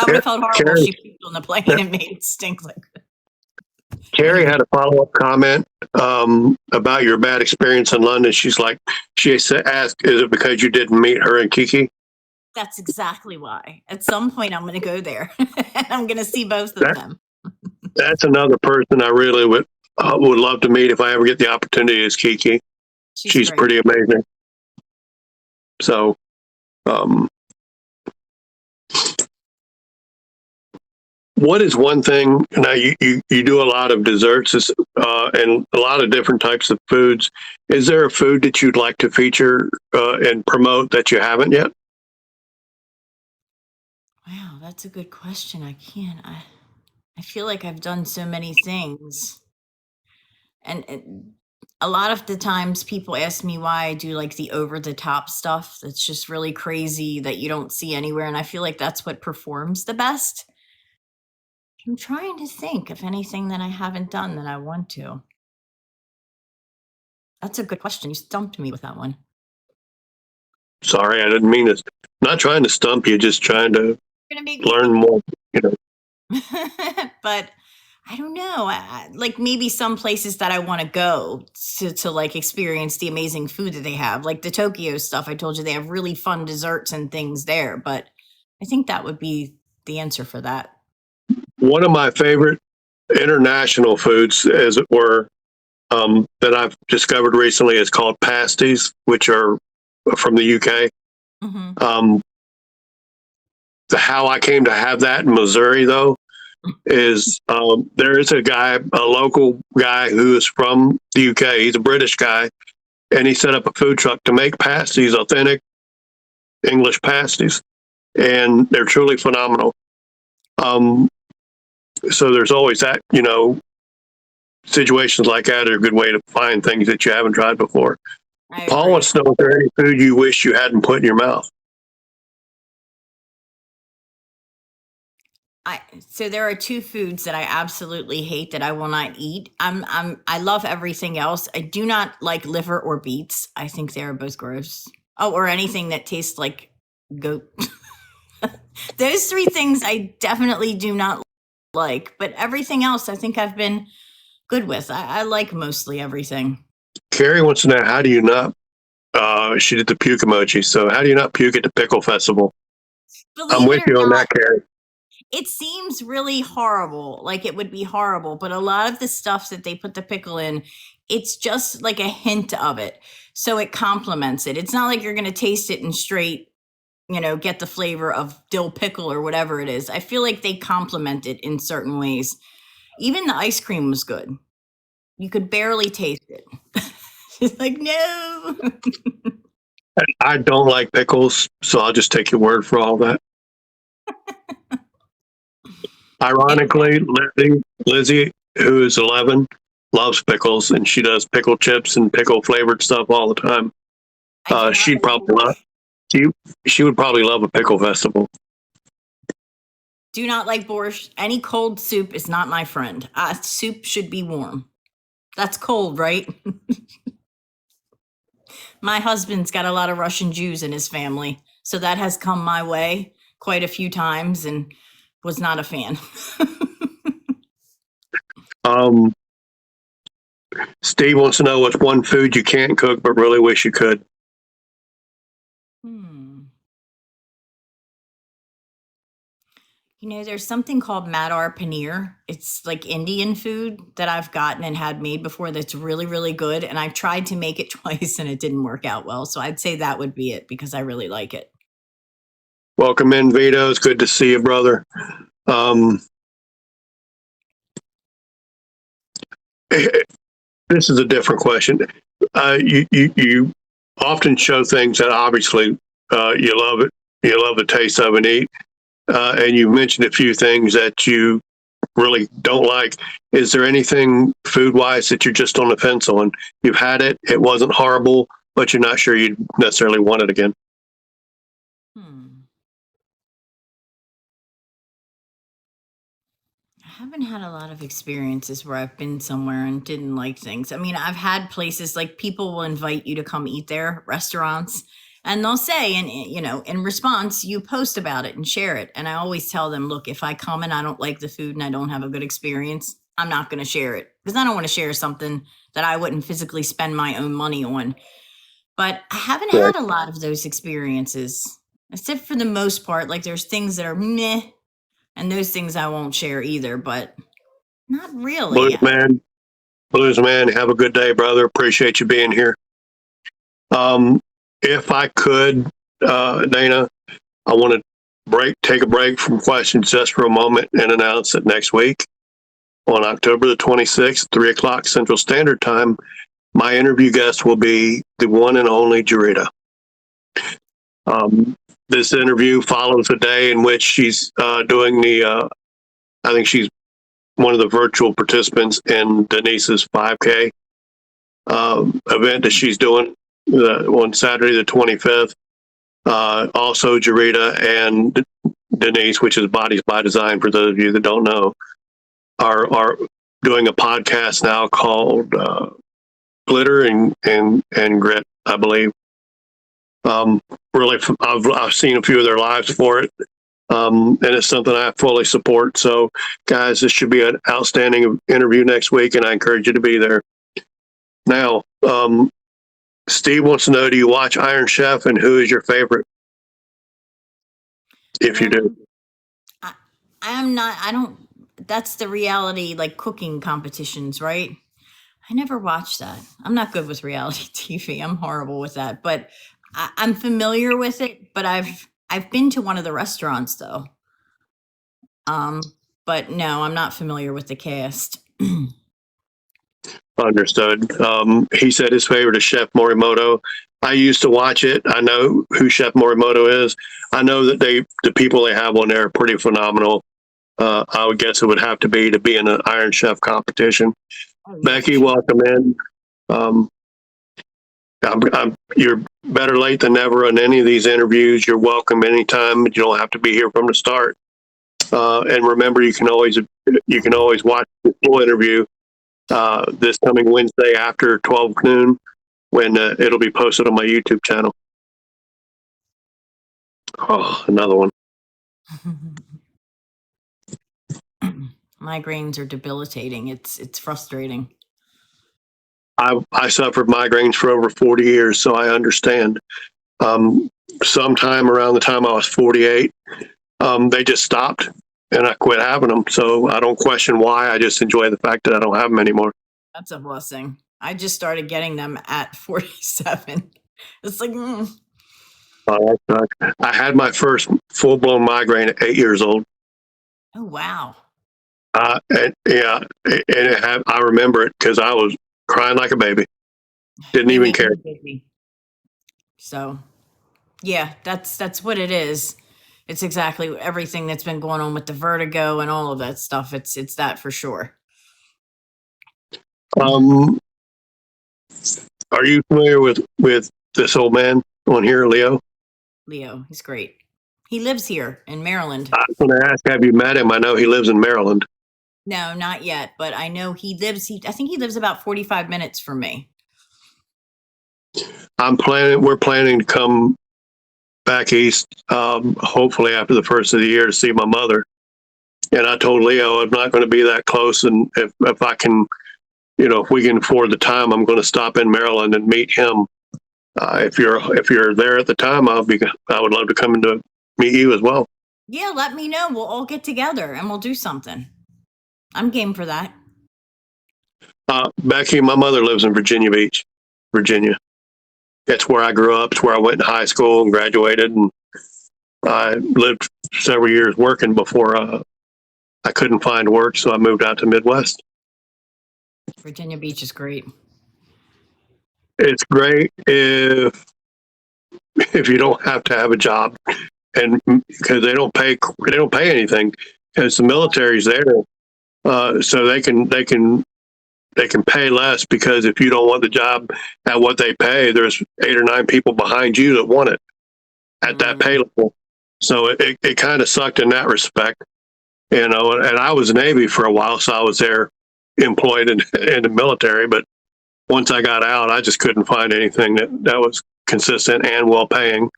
Speaker 3: would have felt horrible if she peed on the plane and made it stink like that.
Speaker 1: Carrie had a follow-up comment about your bad experience in London. She asked, is it because you didn't meet her and Kiki?
Speaker 3: That's exactly why. At some point, I'm going to go there and I'm going to see both of them.
Speaker 1: That's another person I really would love to meet if I ever get the opportunity. Is Kiki? She's pretty amazing. So, what is one thing now you do a lot of desserts and a lot of different types of foods. Is there a food that you'd like to feature and promote that you haven't yet?
Speaker 3: Wow, that's a good question. I can't. I feel like I've done so many things. And a lot of the times people ask me why I do like the over the top stuff that's just really crazy that you don't see anywhere. And I feel like that's what performs the best. I'm trying to think of anything that I haven't done that I want to. That's a good question. You stumped me with that one.
Speaker 1: Sorry, I didn't mean it. Not trying to stump you, just trying to learn more,
Speaker 3: But I don't know. Like maybe some places that I want to go to like experience the amazing food that they have. Like the Tokyo stuff, I told you they have really fun desserts and things there. But I think that would be the answer for that.
Speaker 1: One of my favorite international foods, as it were, that I've discovered recently is called pasties, which are from the UK. Mm-hmm. How I came to have that in Missouri, though, is there is a local guy who is from the UK. He's a British guy, and he set up a food truck to make pasties, authentic English pasties, and they're truly phenomenal. So there's always that, situations like that are a good way to find things that you haven't tried before. Paul wants to know, is there any food you wish you hadn't put in your mouth?
Speaker 3: So there are two foods that I absolutely hate that I will not eat. I love everything else. I do not like liver or beets. I think they are both gross. Oh, or anything that tastes like goat. Those three things I definitely do not like, but everything else I think I've been good with. I like mostly everything.
Speaker 1: Carrie wants to know, how do you not, she did the puke emoji, so how do you not puke at the pickle festival? I'm with you on that, Carrie.
Speaker 3: It seems really horrible, like it would be horrible, but a lot of the stuff that they put the pickle in, it's just like a hint of it. So it complements it. It's not like you're going to taste it and straight, get the flavor of dill pickle or whatever it is. I feel like they complement it in certain ways. Even the ice cream was good. You could barely taste it. It's like, no.
Speaker 1: I don't like pickles, so I'll just take your word for all that. Ironically, Lizzie, who is 11, loves pickles, and she does pickle chips and pickle flavored stuff all the time. She would probably love a pickle festival.
Speaker 3: Do not like borscht. Any cold soup is not my friend. Soup should be warm. That's cold, right? My husband's got a lot of Russian Jews in his family, so that has come my way quite a few times and was not a fan.
Speaker 1: Steve wants to know what's one food you can't cook but really wish you could.
Speaker 3: There's something called Madar Paneer. It's like Indian food that I've gotten and had made before that's really, really good. And I've tried to make it twice and it didn't work out well. So I'd say that would be it because I really like it.
Speaker 1: Welcome in, Vito. It's good to see you, brother. This is a different question. You often show things that obviously you love it. You love the taste of and eat. And you mentioned a few things that you really don't like. Is there anything food wise that you're just on the fence on? You've had it, it wasn't horrible, but you're not sure you necessarily want it again.
Speaker 3: I haven't had a lot of experiences where I've been somewhere and didn't like things. I mean, I've had places like people will invite you to come eat there, restaurants, and they'll say, and in response, you post about it and share it. And I always tell them, look, if I come and I don't like the food and I don't have a good experience, I'm not going to share it because I don't want to share something that I wouldn't physically spend my own money on. But I haven't had a lot of those experiences, except for the most part. Like there's things that are meh, and those things I won't share either, but not really.
Speaker 1: Blues man, have a good day, brother. Appreciate you being here. If I could, Dana, I want to take a break from questions just for a moment and announce that next week on October the 26th, 3 o'clock Central Standard Time, my interview guest will be the one and only Jurita. This interview follows a day in which she's doing I think she's one of the virtual participants in Denise's 5K event that she's doing on Saturday the 25th. Also, Jurita and Denise, which is Bodies by Design, for those of you that don't know, are doing a podcast now called Glitter and Grit, I believe. Really, I've seen a few of their lives for it, and it's something I fully support. So, guys, this should be an outstanding interview next week, and I encourage you to be there. Now, Steve wants to know, do you watch Iron Chef, and who is your favorite? If you do.
Speaker 3: I'm not, I don't, that's the reality, like cooking competitions, right? I never watched that. I'm not good with reality TV. I'm horrible with that, but I'm familiar with it, but I've been to one of the restaurants though. But no, I'm not familiar with the cast.
Speaker 1: Understood. He said his favorite is Chef Morimoto. I used to watch it. I know who Chef Morimoto is. I know that the people they have on there are pretty phenomenal. I would guess it would have to be in an Iron Chef competition. Oh, Becky, welcome in. You're better late than never on any of these interviews. You're welcome anytime. You don't have to be here from the start. And remember, you can always watch the full interview this coming Wednesday after 12 noon when it'll be posted on my YouTube channel. Oh, another one.
Speaker 3: Migraines are debilitating. It's frustrating.
Speaker 1: I suffered migraines for over 40 years, so I understand. Sometime around the time I was 48, they just stopped and I quit having them. So I don't question why. I just enjoy the fact that I don't have them anymore.
Speaker 3: That's a blessing. I just started getting them at 47. It's like,
Speaker 1: I had my first full-blown migraine at 8 years old.
Speaker 3: Oh, wow.
Speaker 1: I remember it because I was crying like a baby. Didn't even care.
Speaker 3: So, yeah, that's what it is. It's exactly everything that's been going on with the vertigo and all of that stuff. It's that for sure.
Speaker 1: Are you familiar with this old man on here, Leo?
Speaker 3: Leo, he's great. He lives here in Maryland.
Speaker 1: I was going to ask, have you met him? I know he lives in Maryland.
Speaker 3: No, not yet, but I know he lives. I think he lives about 45 minutes from me.
Speaker 1: We're planning to come back east, hopefully after the first of the year, to see my mother. And I told Leo I'm not going to be that close, and if I can, if we can afford the time, I'm going to stop in Maryland and meet him. If you're there at the time, I would love to come and to meet you as well.
Speaker 3: Yeah, let me know. We'll all get together and we'll do something. I'm game for that.
Speaker 1: Becky, my mother lives in Virginia Beach, Virginia. That's where I grew up. It's where I went to high school and graduated. And I lived several years working before I couldn't find work, so I moved out to Midwest.
Speaker 3: Virginia Beach is great.
Speaker 1: It's great if you don't have to have a job, and because they don't pay anything, because the military's there, so they can pay less, because if you don't want the job at what they pay, there's 8 or 9 people behind you that want it at that pay level. So it kind of sucked in that respect, and I was Navy for a while, so I was there employed in the military. But once I got out, I just couldn't find anything that was consistent and well paying.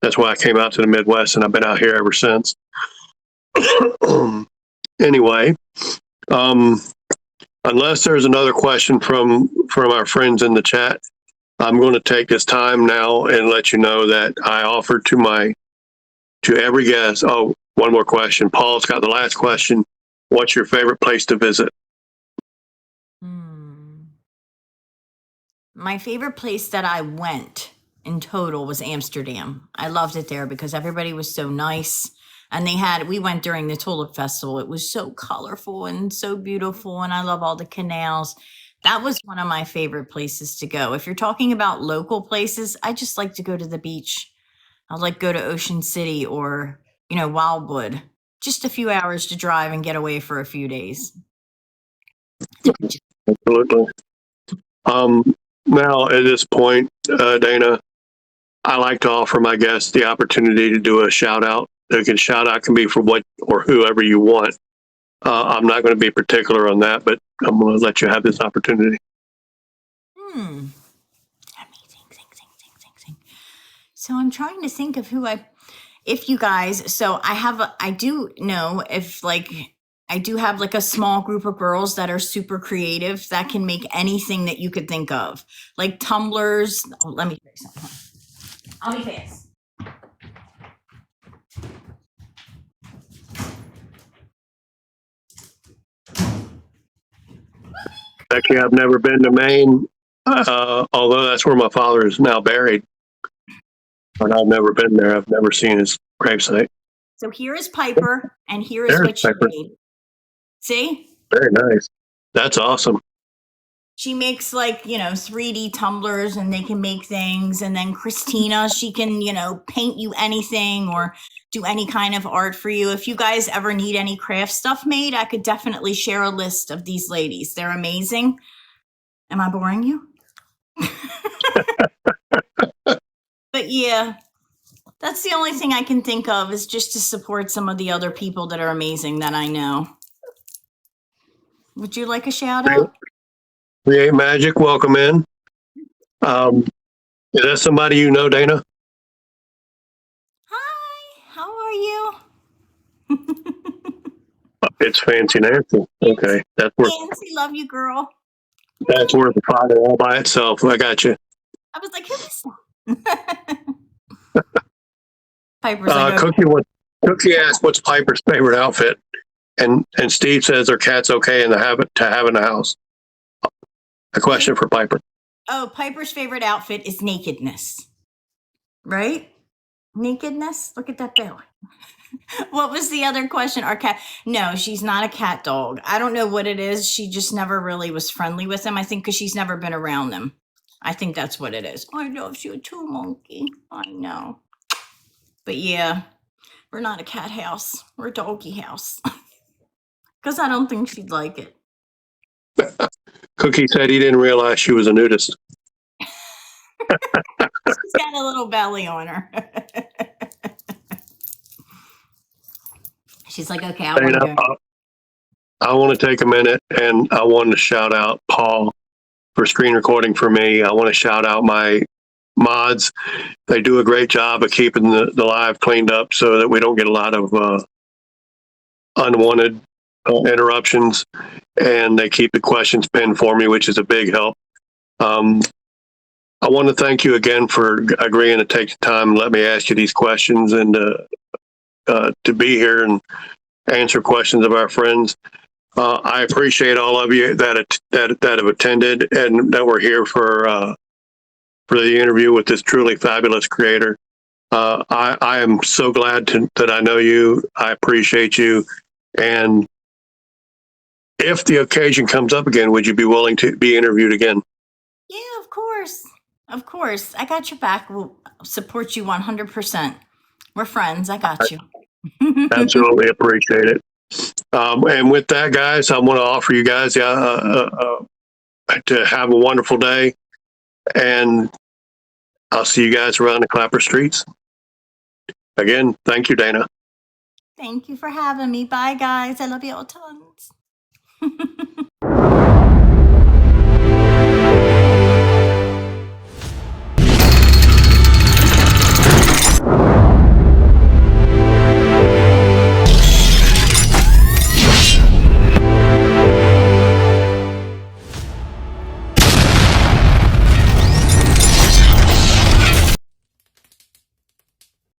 Speaker 1: That's why I came out to the Midwest, and I've been out here ever since. Anyway, unless there's another question from our friends in the chat, I'm going to take this time now and let you know that I offered to every guest. Oh, one more question. Paul's got the last question. What's your favorite place to visit?
Speaker 3: My favorite place that I went in total was Amsterdam. I loved it there because everybody was so nice. And we went during the Tulip Festival. It was so colorful and so beautiful. And I love all the canals. That was one of my favorite places to go. If you're talking about local places, I just like to go to the beach. I'd like go to Ocean City or, Wildwood. Just a few hours to drive and get away for a few days.
Speaker 1: Absolutely. Now, at this point, Dana, I like to offer my guests the opportunity to do a shout out. The shout out can be for what or whoever you want. I'm not going to be particular on that, but I'm going to let you have this opportunity.
Speaker 3: Amazing. So I'm trying to think of I do know if I do have a small group of girls that are super creative that can make anything that you could think of, like tumblers. Oh, let me show you something. I'll be fast.
Speaker 1: Actually, I've never been to Maine, although that's where my father is now buried. But I've never been there. I've never seen his gravesite.
Speaker 3: So here is Piper, and here is what she made. See?
Speaker 1: Very nice. That's awesome.
Speaker 3: She makes 3D tumblers, and they can make things. And then Christina, she can, paint you anything or do any kind of art for you. If you guys ever need any craft stuff made, I could definitely share a list of these ladies. They're amazing. Am I boring you? But yeah, that's the only thing I can think of is just to support some of the other people that are amazing that I know. Would you like a shout out?
Speaker 1: Create Magic, welcome in. Is that somebody you know, Dana?
Speaker 3: Hi, how are you?
Speaker 1: It's Fancy Nancy. Okay, that's worth.
Speaker 3: Nancy, love you, girl.
Speaker 1: That's worth a follow all by itself. I got you.
Speaker 3: I was like, who is that? Piper's
Speaker 1: Cookie asked, "What's Piper's favorite outfit?" And Steve says their cat's okay in the habit to have in the house. A question for Piper.
Speaker 3: Oh, Piper's favorite outfit is nakedness. Right? Nakedness? Look at that belly. What was the other question? Our cat? No, she's not a cat dog. I don't know what it is. She just never really was friendly with them. I think because she's never been around them. I think that's what it is. I love you too, monkey. I know. But yeah, we're not a cat house. We're a doggy house. Because I don't think she'd like it.
Speaker 1: Cookie said he didn't realize she was a nudist.
Speaker 3: She's got a little belly on her. She's like, okay, I want to go.
Speaker 1: I want to take a minute, and I want to shout out Paul for screen recording for me. I want to shout out my mods. They do a great job of keeping the live cleaned up so that we don't get a lot of unwanted interruptions, and they keep the questions pinned for me, which is a big help. I want to thank you again for agreeing to take the time and let me ask you these questions and to be here and answer questions of our friends. I appreciate all of you that have attended and that were here for the interview with this truly fabulous creator. I am so glad that I know you. I appreciate you. And if the occasion comes up again, would you be willing to be interviewed again?
Speaker 3: Yeah, of course. Of course. I got your back. We'll support you 100%. We're friends. I got you.
Speaker 1: Absolutely appreciate it. And with that, guys, I want to offer you guys to have a wonderful day. And I'll see you guys around the Clapper streets. Again, thank you, Dana.
Speaker 3: Thank you for having me. Bye, guys. I love you all tons.